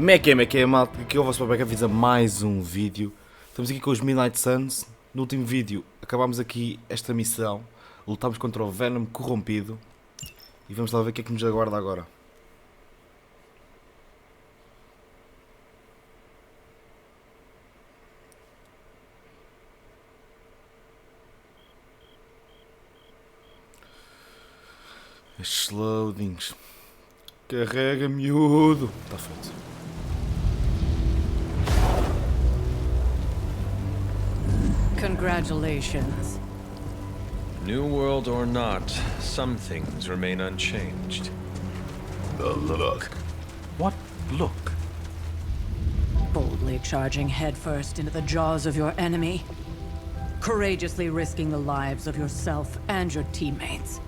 Como é que é, malta? Aqui é o vosso papel que avisa mais um vídeo. Estamos aqui com os Midnight Suns. No último vídeo acabámos aqui esta missão. Lutámos contra o Venom corrompido. E vamos lá ver o que é que nos aguarda agora. Estes loadings. Carrega, miúdo. Está feito. Congratulations. New world or not, some things remain unchanged. The look. What look? Boldly charging headfirst into the jaws of your enemy. Courageously risking the lives of yourself and your teammates.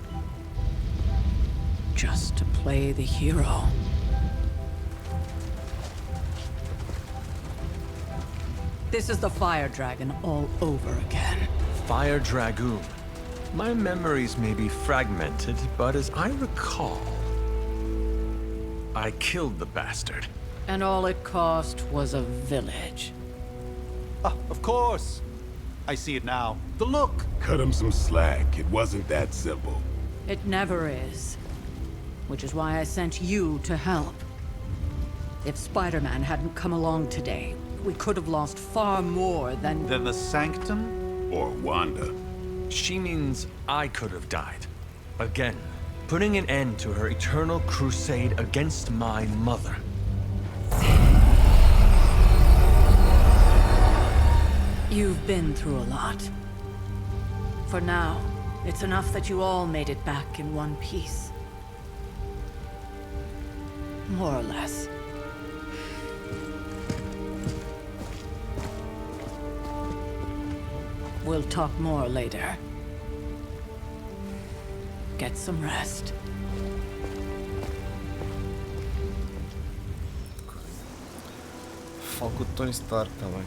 Just to play the hero. This is the Fire Dragon all over again. Fire Dragoon. My memories may be fragmented, but as I recall, I killed the bastard. And all it cost was a village. Ah, of course. I see it now. The look. Cut him some slack. It wasn't that simple. It never is. Which is why I sent you to help. If Spider-Man hadn't come along today, we could have lost far more than... Then the Sanctum? Or Wanda. She means I could have died. Again, putting an end to her eternal crusade against my mother. You've been through a lot. For now, it's enough that you all made it back in one piece. More or less. We'll talk more later. Get some rest. Falo com o Tony Stark, tá bem.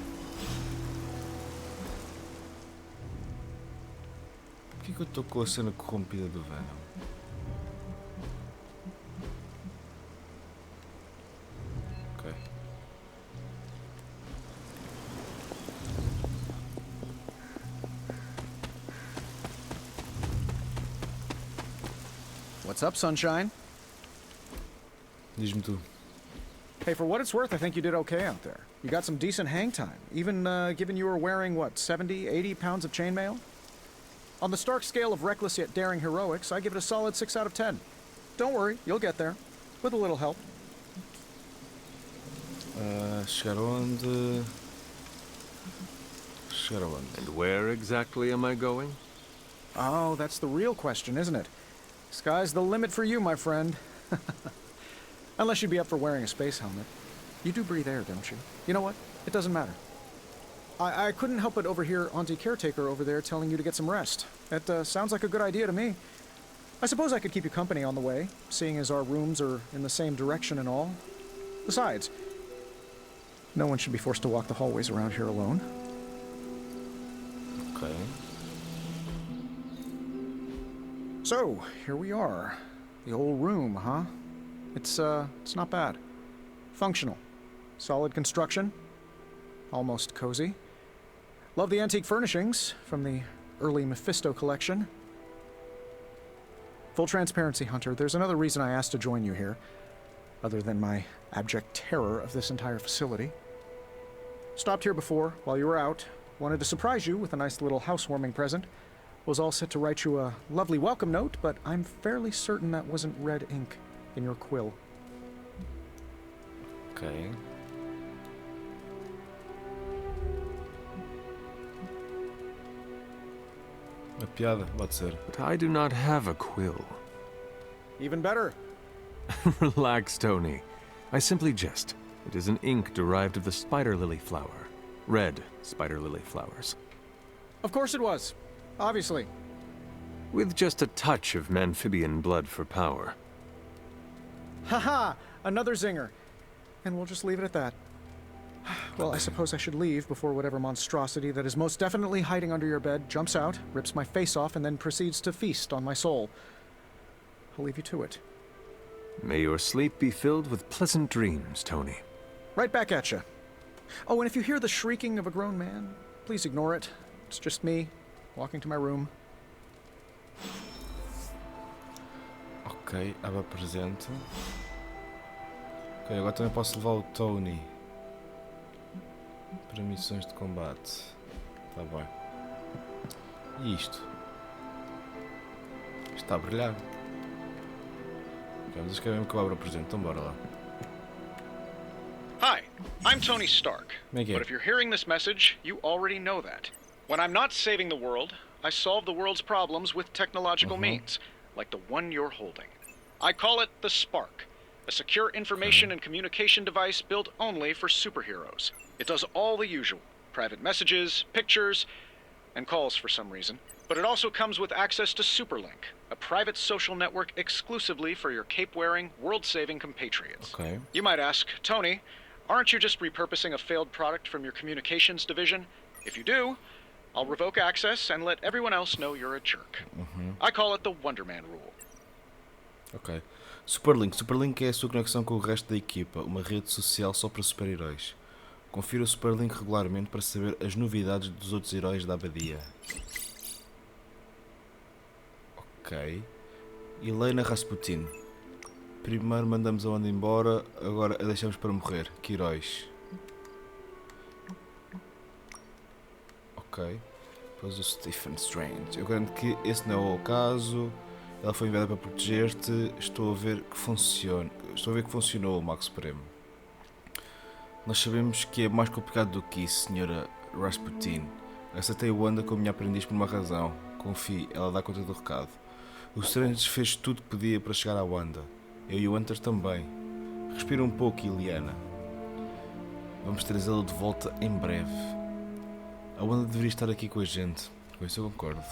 Por que eu estou com a cena corrompida do Venom? Ok. What's up, Sunshine? Diz-me tu. Hey, for what it's worth, I think you did okay out there. You got some decent hang time, even given you were wearing, what, 70, 80 pounds of chainmail? On the Stark scale of reckless yet daring heroics, I give it a solid 6 out of 10. Don't worry, you'll get there. With a little help. Chegar onde? Chegar aonde? And where exactly am I going? Oh, that's the real question, isn't it? Sky's the limit for you, my friend. Unless you'd be up for wearing a space helmet. You do breathe air, don't you? You know what? It doesn't matter. I couldn't help but overhear Auntie Caretaker over there telling you to get some rest. That sounds like a good idea to me. I suppose I could keep you company on the way, seeing as our rooms are in the same direction and all. Besides, no one should be forced to walk the hallways around here alone. Ok. So, here we are. The old room, huh? It's not bad. Functional. Solid construction. Almost cozy. Love the antique furnishings from the early Mephisto collection. Full transparency, Hunter, there's another reason I asked to join you here, other than my abject terror of this entire facility. Stopped here before, while you were out. Wanted to surprise you with a nice little housewarming present. Was all set to write you a lovely welcome note, but I'm fairly certain that wasn't red ink in your quill. Ok. Uma piada, pode ser. But I do not have a quill. Even better. Relax, Tony. I simply jest. It is an ink derived of the spider lily flower. Red spider lily flowers. Of course it was. Obviously. With just a touch of amphibian blood for power. Haha! Another zinger. And we'll just leave it at that. Well, I suppose I should leave before whatever monstrosity that is most definitely hiding under your bed jumps out, rips my face off, and then proceeds to feast on my soul. I'll leave you to it. May your sleep be filled with pleasant dreams, Tony. Right back at you. Oh, and if you hear the shrieking of a grown man, please ignore it. It's just me, walking to my room. Ok, aba presente. Ok, agora também posso levar o Tony para missões de combate. Tá bem. E isto? Está a brilhar. Ok, mas acho que é mesmo que eu abro a presente, então bora lá. Hi, I'm Tony Stark. Make it. But if you're hearing this message, you already know that. When I'm not saving the world, I solve the world's problems with technological means, like the one you're holding. I call it the Spark, a secure information and communication device built only for superheroes. It does all the usual, private messages, pictures, and calls for some reason. But it also comes with access to Superlink, a private social network exclusively for your cape-wearing, world-saving compatriots. Ok. You might ask, Tony, aren't you just repurposing a failed product from your communications division? If you do, I'll revoke access and let everyone else know you're a jerk. I call it the Wonder Man rule. Ok. Superlink. Superlink é a sua conexão com o resto da equipa, uma rede social só para super-heróis. Confira o Superlink regularmente para saber as novidades dos outros heróis da abadia. Ok. Helena Rasputin. Primeiro mandamos a onda embora, agora a deixamos para morrer. Que heróis. Ok. Depois o Stephen Strange. Eu garanto que esse não é o caso. Ela foi enviada para proteger-te. Estou a ver que funcionou o Mago Supremo. Nós sabemos que é mais complicado do que isso, Sra. Rasputin. Aceitei o Wanda como minha aprendiz por uma razão. Confie, ela dá conta do recado. O Strange fez tudo que podia para chegar à Wanda. Eu e o Hunter também. Respira um pouco, Iliana. Vamos trazê-la de volta em breve. A Wanda deveria estar aqui com a gente. Com isso eu concordo.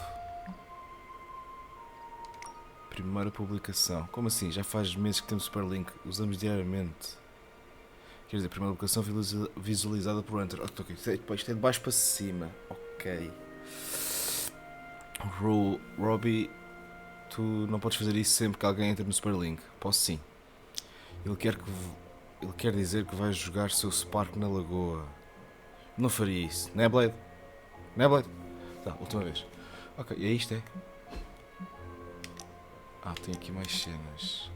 Primeira publicação. Como assim? Já faz meses que temos Superlink. Usamos diariamente. Quer dizer, primeira publicação visualizada por Hunter. Ok, isto é de baixo para cima. Ok. Robbie, tu não podes fazer isso sempre que alguém entra no Superlink. Posso sim. Ele quer dizer que vai jogar seu Spark na lagoa. Não faria isso. Não é, Blade? Não é, Blade? Tá, última vez. Ok, e é isto, é? Ah, tem aqui mais cenas.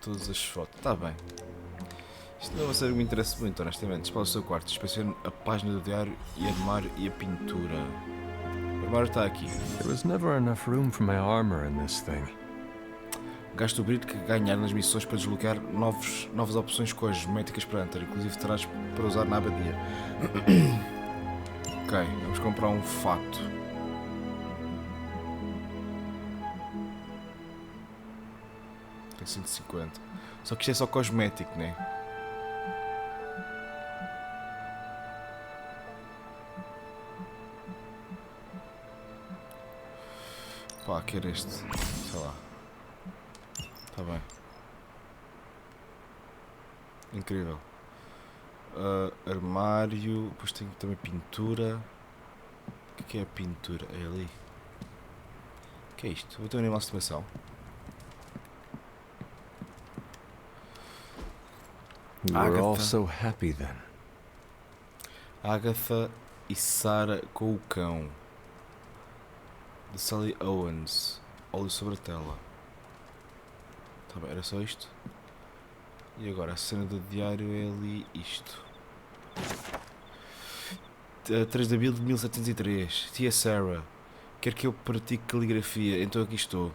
Todas as fotos. Tá bem. Isto não vai ser o que me interessa muito, honestamente. Dispara o seu quarto. Inspecione a página do diário e armário e a pintura. O armário está aqui. There was never enough room for my armor in this thing. Gaste o brilho que ganhar nas missões para desbloquear novas opções cosméticas para Hunter. Inclusive terás para usar na abadia. Ok, vamos comprar um fato. Tem 150. Só que isto é só cosmético, né? Pá, quero este. Sei lá. Tá bem. Incrível. Armário. Depois tenho também pintura. O que é a pintura? É ali. O que é isto? Vou ter um animal de estimação. We were all Agatha. so happy then. Agatha e Sarah com o cão. De Sally Owens. Óleo sobre a tela. Tá bem, era só isto. E agora a cena do diário é ali isto. 3 de abril de 1703. Tia Sarah. Quer que eu pratique caligrafia, então aqui estou.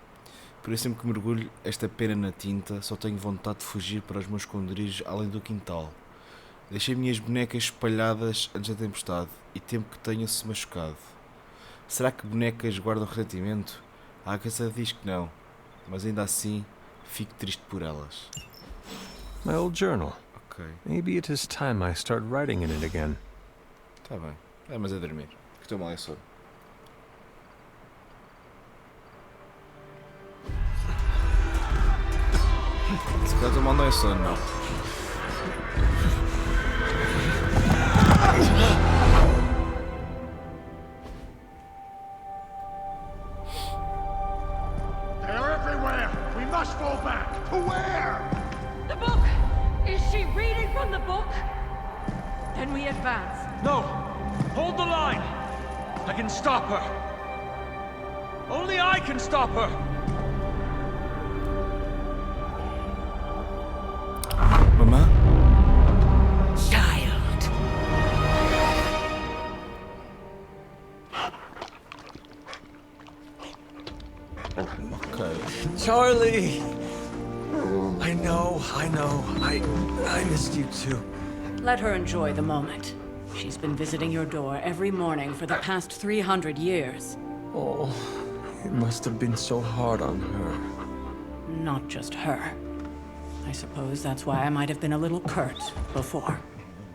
Por isso sempre que mergulho esta pena na tinta, só tenho vontade de fugir para os meus esconderijos além do quintal. Deixei minhas bonecas espalhadas antes da tempestade e temo que tenha-se machucado. Será que bonecas guardam ressentimento? A Agatha diz que não, mas ainda assim fico triste por elas. My old journal. Ok, Maybe it is time I start writing in it again. tá bem. É, mas é dormir, que estou mal em sono. Se calhar estou mal não é sono, não. They are everywhere! We must fall back! To where? The book! Is she reading from the book? Then we advance. No! Hold the line! I can stop her! Only I can stop her! Mamã? Child. Ok. Charlie! I know. I missed you too. Let her enjoy the moment. She's been visiting your door every morning for the past 300 years. Oh, it must have been so hard on her. Not just her. I suppose that's why I might have been a little curt before.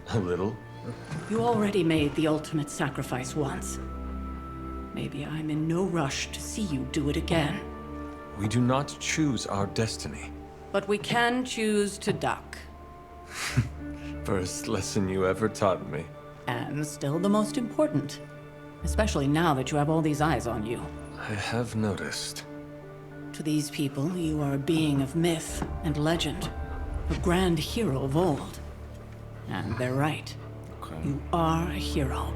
A little? You already made the ultimate sacrifice once. Maybe I'm in no rush to see you do it again. We do not choose our destiny. But we can choose to duck. First lesson you ever taught me. And still the most important. Especially now that you have all these eyes on you. I have noticed. To these people, you are a being of myth and legend. A grand hero of old. And they're right. Okay. You are a hero.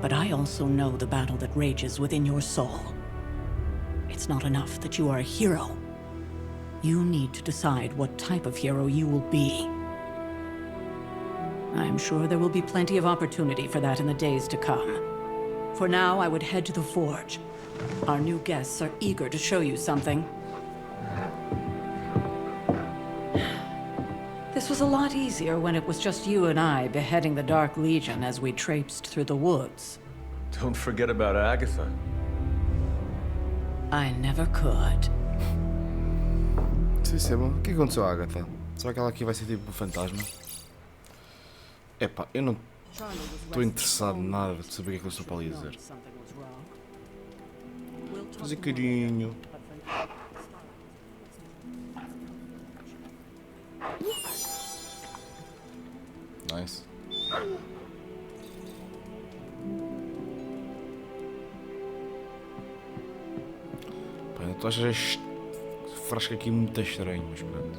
But I also know the battle that rages within your soul. It's not enough that you are a hero. You need to decide what type of hero you will be. I'm sure there will be plenty of opportunity for that in the days to come. For now, I would head to the forge. Our new guests are eager to show you something. This was a lot easier when it was just you and I beheading the Dark Legion as we traipsed through the woods. Don't forget about Agatha. I never could. Isso é bom. O que aconteceu à Agatha? Será que ela aqui vai ser tipo um fantasma? Epá, eu não estou interessado em nada de saber o que é que eles estão para ali a dizer. Fazer carinho. Nice. Pá, eu estou a achar este frasco aqui muito estranho, mas pronto.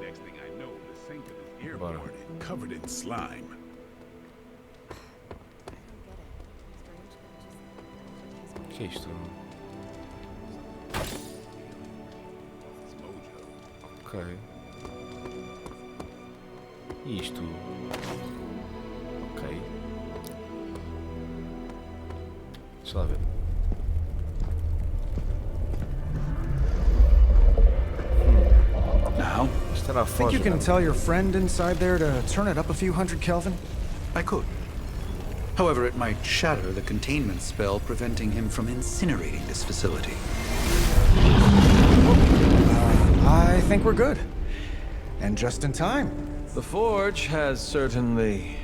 Next thing I know, the sink of the Bora. airport covered in slime. O que é isto? Ok. E isto? Ok. Deixa lá ver. Now, Isto era a Think you foto. can tell your friend inside there to turn it up a few hundred Kelvin? I could. However, it might shatter the containment spell preventing him from incinerating this facility. I think we're good. And just in time. The forge has certainly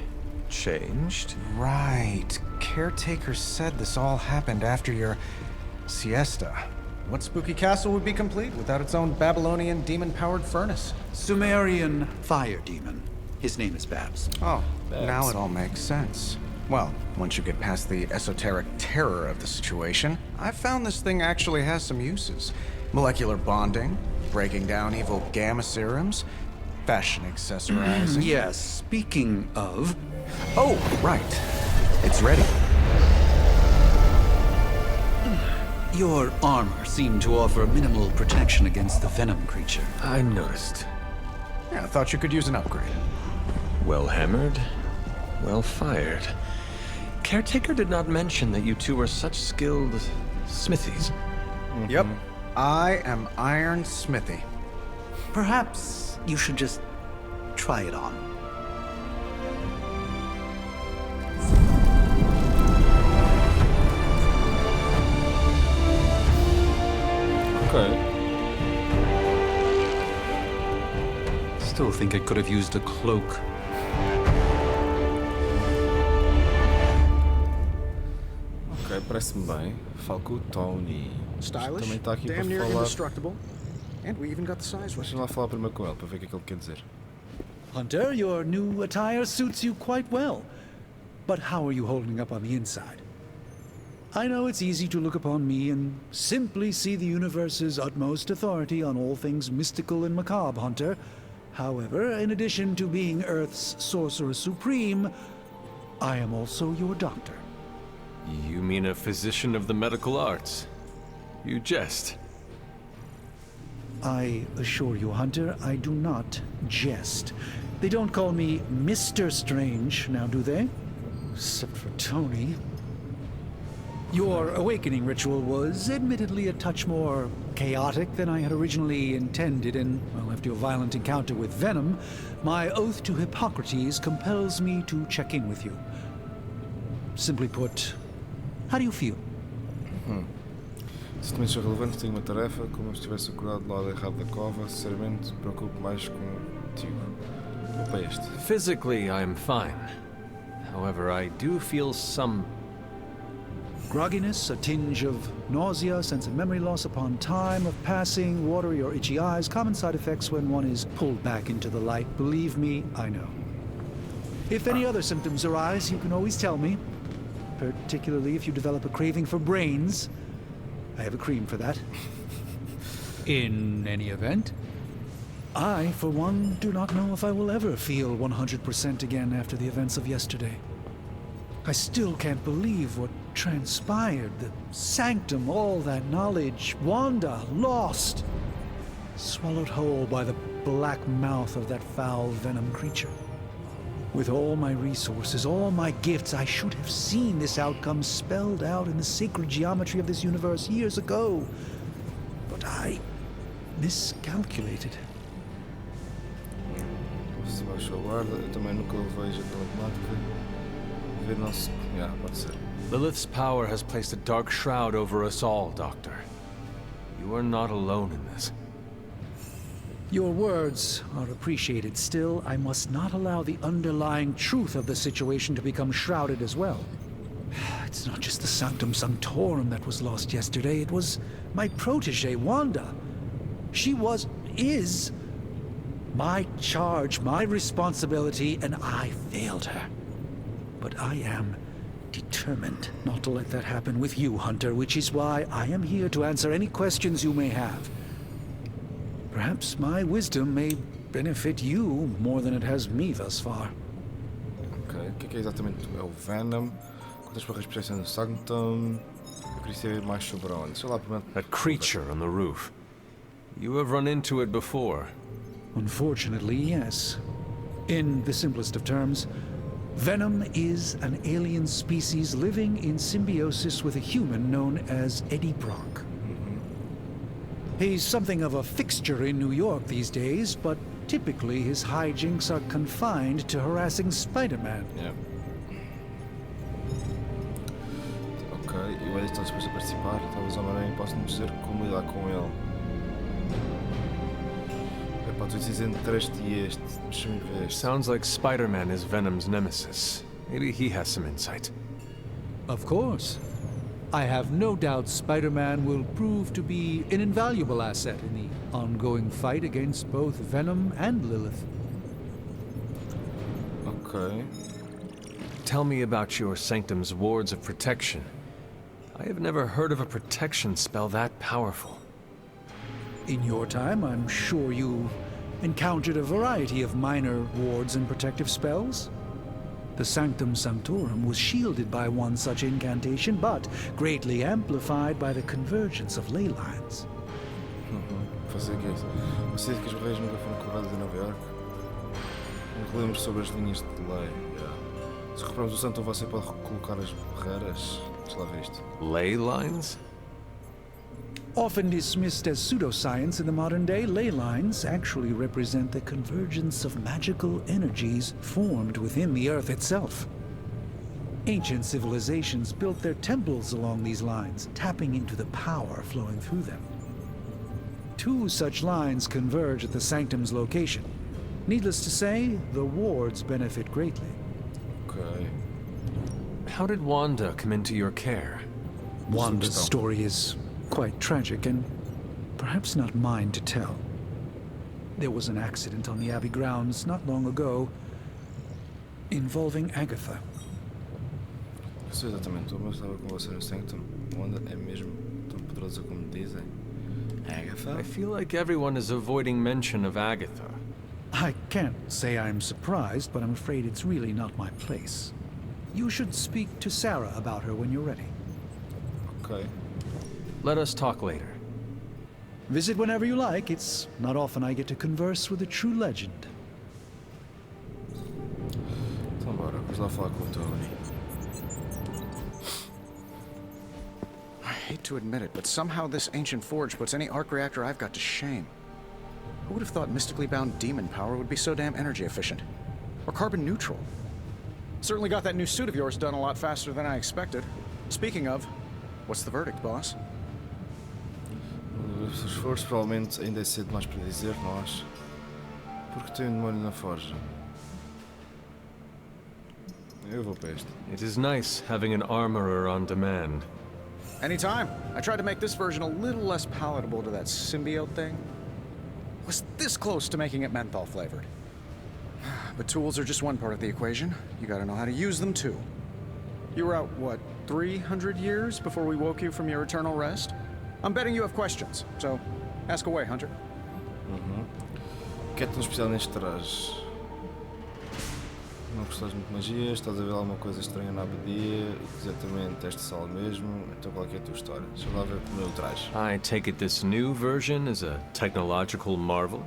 changed. Right. Caretaker said this all happened after your siesta. What spooky castle would be complete without its own Babylonian demon-powered furnace? Sumerian fire demon. His name is Babs. Oh, Babs. now it all makes sense. Well, once you get past the esoteric terror of the situation, I've found this thing actually has some uses. Molecular bonding, breaking down evil gamma serums, fashion accessorizing. Yes, speaking of... Oh, right. It's ready. Your armor seemed to offer minimal protection against the venom creature. I noticed. Yeah, I thought you could use an upgrade. Well hammered, well fired. Caretaker did not mention that you two were such skilled smithies. Yep. I am Iron Smithy. Perhaps you should just try it on. Ok. Still think I could have used a cloak. Ok, parece-me bem. Falo com o Tony. Stylish, Também está aqui damn para near falar. indestructible. And we even got the size right. Deixa-me lá falar primeiro com ele para ver o que é que ele quer dizer. Hunter, your new attire suits you quite well. But how are you holding up on the inside? I know it's easy to look upon me and simply see the universe's utmost authority on all things mystical and macabre, Hunter. However, in addition to being Earth's Sorcerer Supreme, I am also your doctor. You mean a physician of the medical arts? You jest. I assure you, Hunter, I do not jest. They don't call me Mr. Strange, now do they? Except for Tony. Your awakening ritual was admittedly a touch more chaotic than I had originally intended, and, well, after your violent encounter with Venom, my oath to Hippocrates compels me to check in with you. Simply put, how do you feel? Se também sou relevante, tenho uma tarefa, como se estivesse acordado do lado errado da cova, sinceramente, me preocupo mais contigo. Vou para este. Physically, I'm fine. However, I do feel some... Grogginess, a tinge of nausea, sense of memory loss upon time of passing, watery or itchy eyes, common side effects when one is pulled back into the light. Believe me, I know. If any other symptoms arise, you can always tell me. Particularly if you develop a craving for brains. I have a cream for that. In any event, I, for one, do not know if I will ever feel 100% again after the events of yesterday. I still can't believe what transpired. The sanctum, all that knowledge, Wanda, lost. Swallowed whole by the black mouth of that foul venom creature. With all my resources, all my gifts, I should have seen this outcome spelled out in the sacred geometry of this universe years ago. But I miscalculated. Se baixou a guarda, eu também nunca o vejo pela temática. Ver nosso... pode ser. Lilith's power has placed a dark shroud over us all, Doctor. You are not alone in this. Your words are appreciated. Still, I must not allow the underlying truth of the situation to become shrouded as well. It's not just the Sanctum Sanctorum that was lost yesterday. It was my protege, Wanda. She is my charge, my responsibility, and I failed her. But I am determined not to let that happen with you, Hunter, which is why I am here to answer any questions you may have. Perhaps my wisdom may benefit you more than it has me thus far. Ok, o que é exatamente é o Venom? Quantas porras precisam do Sanctum? Eu queria saber mais sobre onde. Sei lá, primeiro... That creature on the roof. You have run into it before. Unfortunately, yes. In the simplest of terms, Venom is an alien species living in symbiosis with a human known as Eddie Brock. He's something of a fixture in New York these days, but typically his hijinks are confined to harassing Spider-Man. Yeah. Ok, e o Eddie está disposto a participar. Talvez Homem-Aranha possa nos dizer como lidar com ele. Epá, tu dizes entre este e este. Deixa-me ver este. Sounds like Spider-Man is Venom's nemesis. Maybe he has some insight. Of course. I have no doubt Spider-Man will prove to be an invaluable asset in the ongoing fight against both Venom and Lilith. Ok. Tell me about your Sanctum's wards of protection. I have never heard of a protection spell that powerful. In your time, I'm sure you encountered a variety of minor wards and protective spells. The Sanctum Sanctorum was shielded by one such incantation, but greatly amplified by the convergence of ley lines. Fazer que é isso? Você diz que os reis nunca foram quebrados em Nova York? Não relembro sobre as linhas de lei. Se reparamos o santo, você pode colocar as barreiras. Deixa lá ver isto. Ley lines? Often dismissed as pseudoscience in the modern day, ley lines actually represent the convergence of magical energies formed within the Earth itself. Ancient civilizations built their temples along these lines, tapping into the power flowing through them. Two such lines converge at the Sanctum's location. Needless to say, the wards benefit greatly. Ok. How did Wanda come into your care? Wanda's story is quite tragic and perhaps not mine to tell. There was an accident on the Abbey grounds not long ago involving Agatha. Eu sei exatamente, eu estava com você no Sanctum. Wanda é mesmo tão poderosa como dizem. Agatha? I feel like everyone is avoiding mention of Agatha. I can't say I'm surprised, but I'm afraid it's really not my place. You should speak to Sarah about her when you're ready. Ok. Let us talk later. Visit whenever you like. It's not often I get to converse with a true legend. Então bora, vamos lá falar com o Tony. I hate to admit it, but somehow this ancient forge puts any arc reactor I've got to shame. Who would have thought mystically bound demon power would be so damn energy efficient? Or carbon neutral? Certainly got that new suit of yours done a lot faster than I expected. Speaking of, what's the verdict, boss? O esforço provavelmente ainda é cedo mais para dizer, não acho? Porque tem um demónio na forja. Eu vou para este. It is nice having an armorer on demand. Anytime. I tried to make this version a little less palatable to that symbiote thing. Was this close to making it menthol flavored. But tools are just one part of the equation. You gotta know how to use them too. You were out, what, 300 years before we woke you from your eternal rest? I'm betting you have questions, so ask away, Hunter. O que é tão especial neste traje? Não gostaste muito de magia, estás a ver alguma coisa estranha na abadia, exatamente esta sala mesmo, então qual é que é a tua história? Deixa eu lá ver o meu traje. I take it this new version is a technological marvel?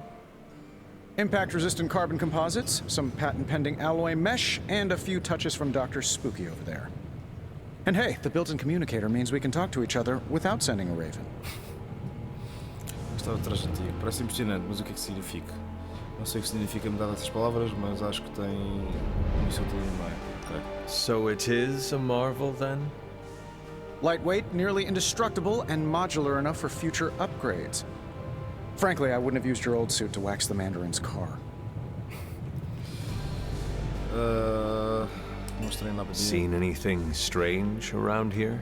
Impact-resistant carbon composites, some patent-pending alloy mesh, and a few touches from Dr. Spooky over there. And hey, the built-in communicator means we can talk to each other without sending a raven. Gostava do traje antigo, parece impressionante, mas o que é que significa? Não sei o que significa metade dessas palavras, mas acho que tem um insulto ali no meio. Okay. So it is a marvel then? Lightweight, nearly indestructible, and modular enough for future upgrades. Frankly, I wouldn't have used your old suit to wax the Mandarin's car. Seen anything strange around here?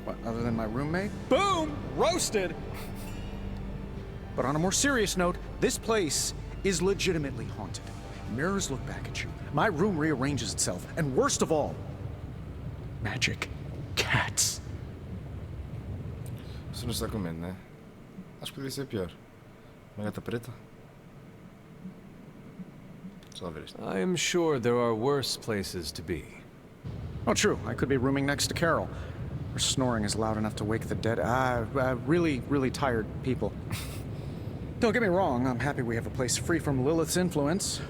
What, other than my roommate? Boom! Roasted! But on a more serious note, this place is legitimately haunted. Mirrors look back at you. My room rearranges itself. And worst of all, magic cats. Você não está com medo, né? Acho que poderia ser pior. Uma gata preta? Deixa eu lá ver isto. I am sure there are worse places to be. Oh, true. I could be rooming next to Carol. Her snoring is loud enough to wake the dead. Really, really tired people. Don't get me wrong, I'm happy we have a place free from Lilith's influence,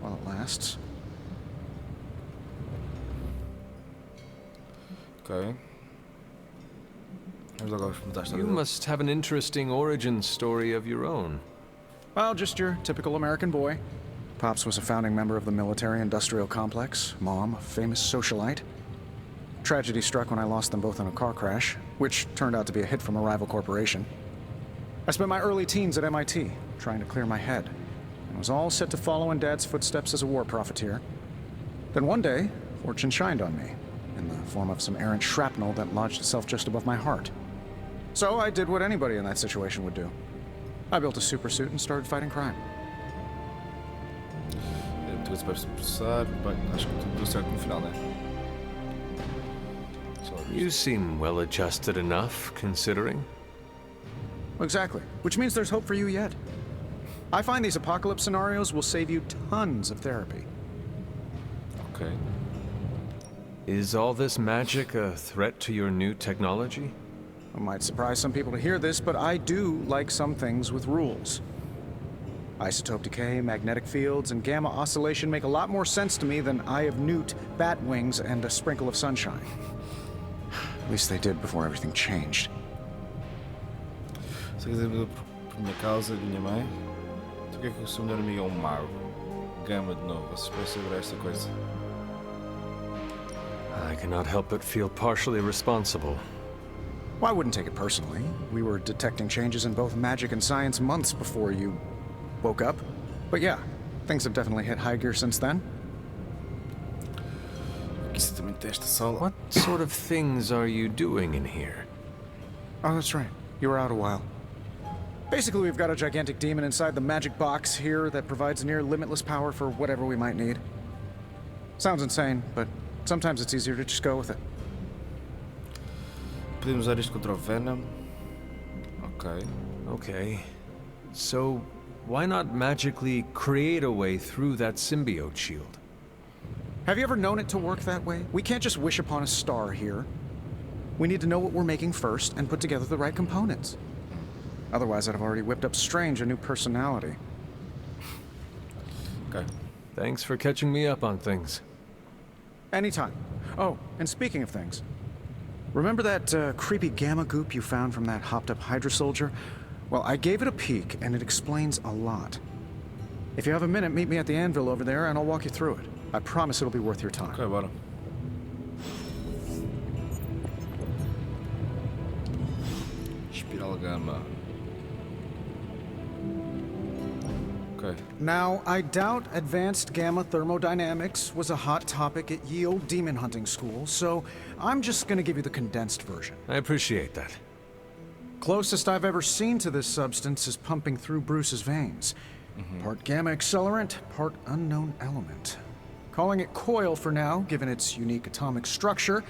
while it lasts. Ok. Vamos agora perguntar esta You vida. must have an interesting origin story of your own. Well, just your typical American boy. Pops was a founding member of the military-industrial complex. Mom, a famous socialite. Tragedy struck when I lost them both in a car crash, which turned out to be a hit from a rival corporation. I spent my early teens at MIT, trying to clear my head, and was all set to follow in Dad's footsteps as a war profiteer. Then one day, fortune shined on me, in the form of some errant shrapnel that lodged itself just above my heart. So I did what anybody in that situation would do. I built a supersuit and started fighting crime. É muito coisa para se processar. Bem, acho que tudo deu certo no final, né? Deixa eu lá ver You isto. seem well adjusted enough, considering. Exactly, which means there's hope for you yet. I find these apocalypse scenarios will save you tons of therapy. Ok. Is all this magic a threat to your new technology? It might surprise some people to hear this, but I do like some things with rules. Isotope decay, magnetic fields, and gamma oscillation make a lot more sense to me than Eye of Newt, bat wings, and a sprinkle of sunshine. At least they did before everything changed. Se quiser mudar por minha causa, minha mãe, tu o que é que o seu melhor amigo é um mago? Gama de novo, vocês podem saber esta coisa. I cannot help but feel partially responsible. Well, I wouldn't take it personally. We were detecting changes in both magic and science months before you woke up. But yeah, things have definitely hit high gear since then. Aqui exatamente esta sala. What sort of things are you doing in here? Oh, that's right. You were out a while. Basically, we've got a gigantic demon inside the magic box here that provides near limitless power for whatever we might need. Sounds insane, but sometimes it's easier to just go with it. Podemos usar isto contra o Venom. Ok. Okay. So, Why not magically create a way through that symbiote shield? Have you ever known it to work that way? We can't just wish upon a star here. We need to know what we're making first and put together the right components. Otherwise, I'd have already whipped up Strange a new personality. Okay. Thanks for catching me up on things. Anytime. Oh, and speaking of things, remember that creepy gamma goop you found from that hopped-up Hydra soldier? Well, I gave it a peek, and it explains a lot. If you have a minute, meet me at the anvil over there, and I'll walk you through it. I promise it'll be worth your time. Ok, bora. Espiral gama. Okay. Now, I doubt advanced gamma thermodynamics was a hot topic at ye old demon hunting school, so I'm just gonna give you the condensed version. I appreciate that. Closest I've ever seen to this substance is pumping through Bruce's veins. Part gamma accelerant, part unknown element. Calling it coil for now, given its unique atomic structure.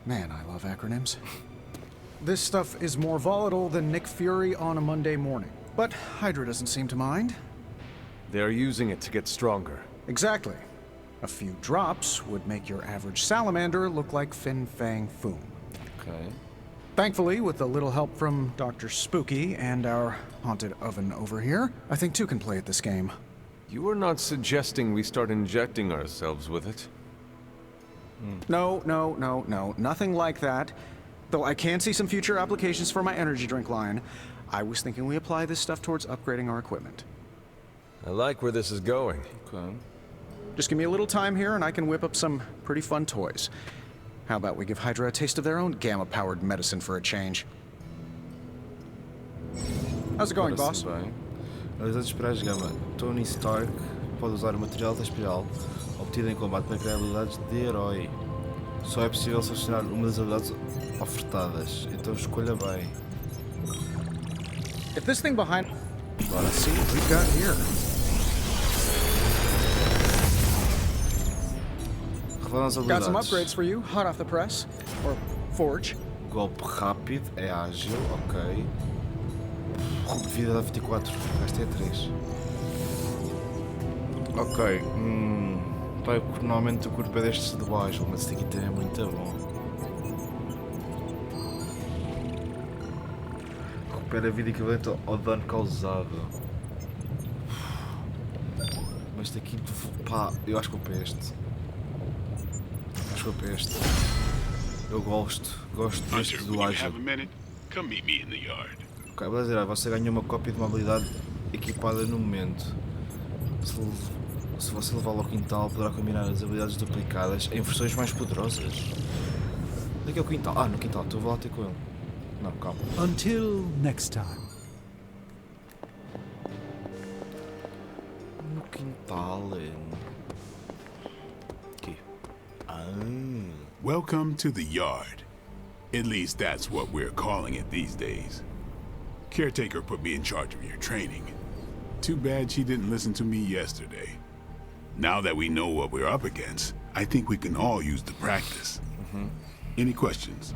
Man, I love acronyms. This stuff is more volatile than Nick Fury on a Monday morning. But Hydra doesn't seem to mind. They're using it to get stronger. Exactly. A few drops would make your average salamander look like Fin Fang Foom. Okay. Thankfully, with a little help from Dr. Spooky and our haunted oven over here, I think two can play at this game. You are not suggesting we start injecting ourselves with it? No, nothing like that. Though I can see some future applications for my energy drink line. I was thinking we apply this stuff towards upgrading our equipment. I like where this is going. Okay. Just give me a little time here and I can whip up some pretty fun toys. How about we give Hydra a taste of their own gamma-powered medicine for a change? How's it going, boss? Bem. Analisando espirais gama. Tony Stark pode usar o material da espiral obtido em combate para criar habilidades de herói. Só é possível selecionar uma das habilidades ofertadas, então escolha bem. If this thing behind... Let's see what we've got here. Revelam as Got some habilidades. upgrades for you, hot off the press. Or forge. Golpe rápido, é ágil, ok. Roubo de vida dá 24, esta é 3. Ok, pá, normalmente o corpo é destes de baixo, mas este aqui também é muito bom. Recupera a vida equivalente ao dano causado. Mas este aqui, pá, eu acho que vou para este. Acho que vou para este. Eu gosto deste Hunter, do will you ágil. have a minute? Come meet me in the yard. Ok, vou dizer, você ganha uma cópia de uma habilidade equipada no momento. Se você levá-la ao quintal, poderá combinar as habilidades duplicadas em versões mais poderosas. Onde é que é o quintal? Ah, no quintal, então vou lá ter com ele. Não, calma. Until next time. No quintal, aqui. Welcome to the yard. At least that's what we're calling it these days. Caretaker put me in charge of your training. Too bad she didn't listen to me yesterday. Now that we know what we're up against, I think we can all use the practice. Any questions?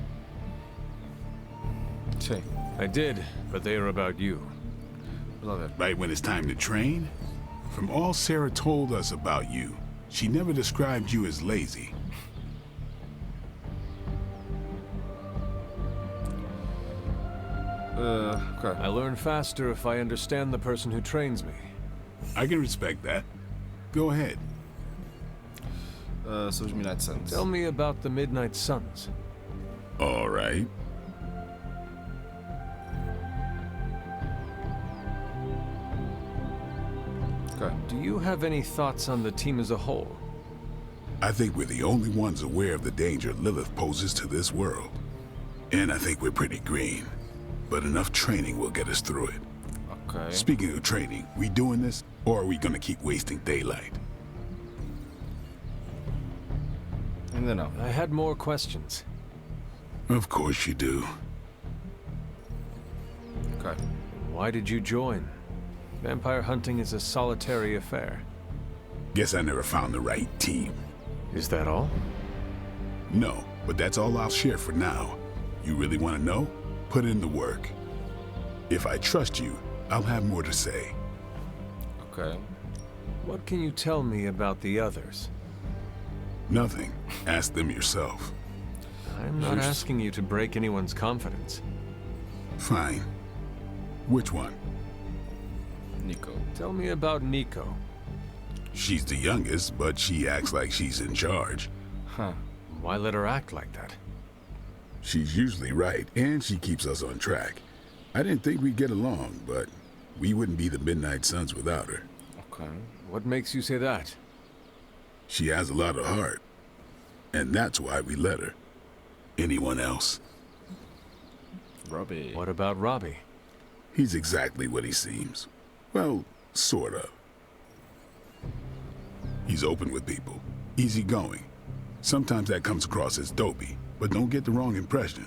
Sim, I did, but they are about you. vamos lá ver. Right when it's time to train? From all Sarah told us about you, she never described you as lazy. Ok. I learn faster if I understand the person who trains me. I can respect that. Go ahead. São os Midnight Suns. Tell me about the Midnight Suns. All right. Ok. Do you have any thoughts on the team as a whole? I think we're the only ones aware of the danger Lilith poses to this world. And I think we're pretty green. But enough training will get us through it. Ok. Speaking of training, we doing this, or are we gonna keep wasting daylight? Ainda não. I had more questions. Of course you do. Ok. Why did you join? Vampire hunting is a solitary affair. Guess I never found the right team. Is that all? No, but that's all I'll share for now. You really want to know? Put in the work. If I trust you, I'll have more to say. Ok. What can you tell me about the others? Nothing. Ask them yourself. I'm not asking you to break anyone's confidence. Fine. Which one? Nico. Tell me about Nico. She's the youngest, but she acts like she's in charge. Huh. Why let her act like that? She's usually right, and she keeps us on track. I didn't think we'd get along, but we wouldn't be the Midnight Suns without her. Ok. What makes you say that? She has a lot of heart, and that's why we let her. Anyone else? Robbie. What about Robbie? He's exactly what he seems. Well, sort of. He's open with people, easygoing. Sometimes that comes across as dopey, but don't get the wrong impression.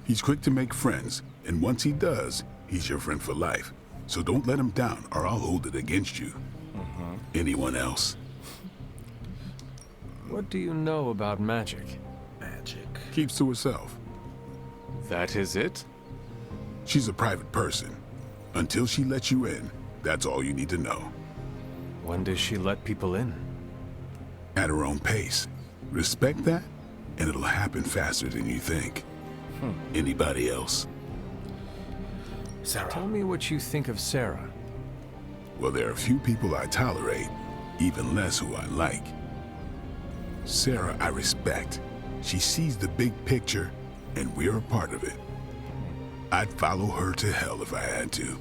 He's quick to make friends, and once he does, he's your friend for life. So don't let him down, or I'll hold it against you. Anyone else? What do you know about magic? Magic. Keeps to herself. That is it? She's a private person. Until she lets you in, that's all you need to know. When does she let people in? At her own pace. Respect that, and it'll happen faster than you think. Anybody else? Sarah. Tell me what you think of Sarah. Well, there are a few people I tolerate, even less who I like. Sarah, I respect. She sees the big picture, and we're a part of it. I'd follow her to hell if I had to.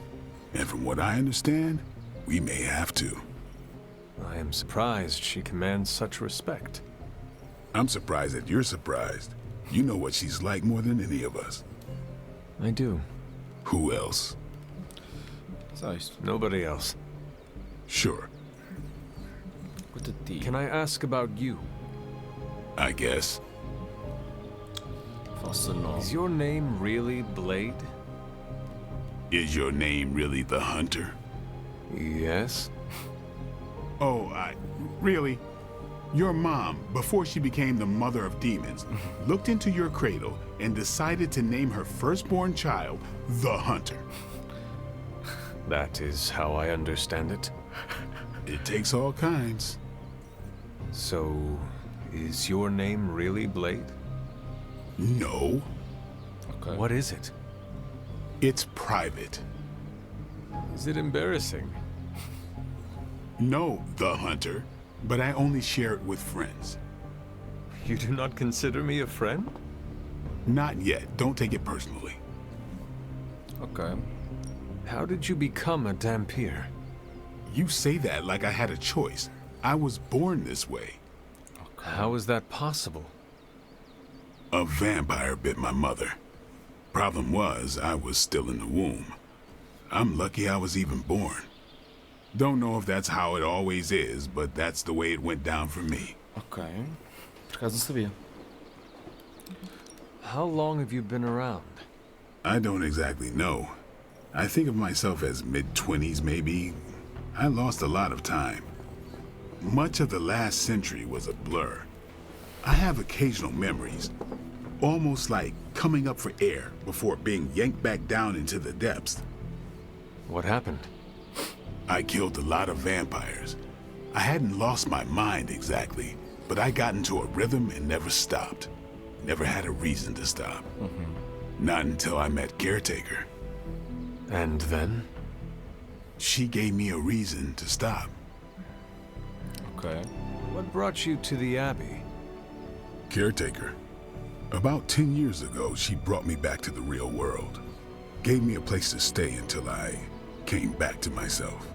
And from what I understand, we may have to. I am surprised she commands such respect. I'm surprised that you're surprised. You know what she's like more than any of us. I do. Who else? Só isto. Nobody else. Sure, With the D. Can I ask about you? I guess. Faça nome. Is your name really Blade? Is your name really the Hunter? Yes. Oh, really? Your mom, before she became the mother of demons, looked into your cradle and decided to name her firstborn child the Hunter. That is how I understand it. It takes all kinds. So, is your name really Blade? No, Ok. What is it? it's private. Is it embarrassing? No, the Hunter, but I only share it with friends. You do not consider me a friend? Not yet. Don't take it personally. Ok. How did you become a Dampier? You say that like I had a choice. I was born this way. How is that possible? A vampire bit my mother. Problem was, I was still in the womb. I'm lucky I was even born. Don't know if that's how it always is, but that's the way it went down for me. Ok. Por acaso não sabia. How long have you been around? I don't exactly know. I think of myself as mid-20s, maybe. I lost a lot of time. Much of the last century was a blur. I have occasional memories, almost like coming up for air before being yanked back down into the depths. What happened? I killed a lot of vampires. I hadn't lost my mind exactly, but I got into a rhythm and never stopped. Never had a reason to stop. Not until I met Caretaker. And then? She gave me a reason to stop. Ok. What brought you to the Abbey? Caretaker. About 10 years ago, she brought me back to the real world. Gave me a place to stay until I came back to myself.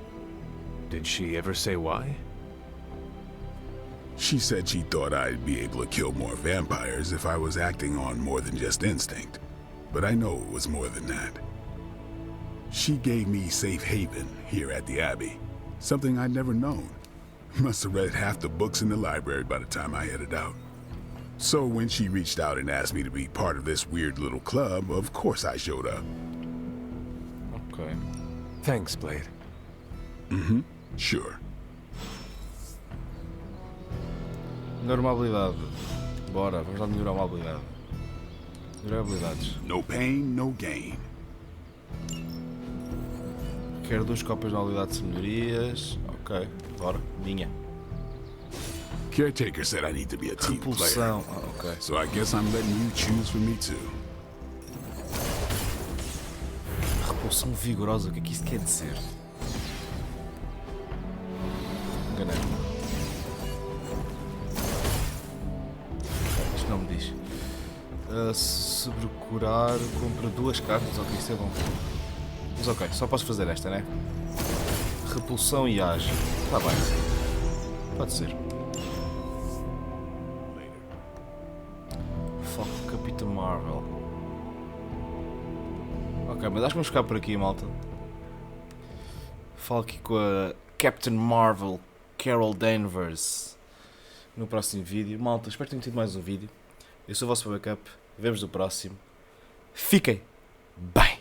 Did she ever say why? She said she thought I'd be able to kill more vampires if I was acting on more than just instinct. But I know it was more than that. She gave me safe haven here at the Abbey. Something I'd never known. Must have read half the books in the library by the time I headed out. So when she reached out and asked me to be part of this weird little club, of course I showed up. Ok. Thanks, Blade. Sure. Melhor uma habilidade. Bora, vamos lá melhorar uma habilidade. Melhorar habilidades. No pain, no gain. Quero 2 cópias de habilidade de melhorias. Ok, bora. Minha. Caretaker said I need to be a team player. Repulsão. Ok. So I guess I'm letting you choose for me too. Repulsão vigorosa, o que é que isso quer dizer? Enganei-me. Isto não me diz. Se procurar, compra 2 cartas. Ok, isso é bom. Mas ok, só posso fazer esta, né? Repulsão e age. Está bem. Pode ser. Foco Capitã Marvel. Ok, mas acho que vamos ficar por aqui, malta. Falo aqui com a Captain Marvel, Carol Danvers, no próximo vídeo. Malta, espero que tenham tido mais um vídeo. Eu sou o vosso backup. Vemos no próximo. Fiquem bem!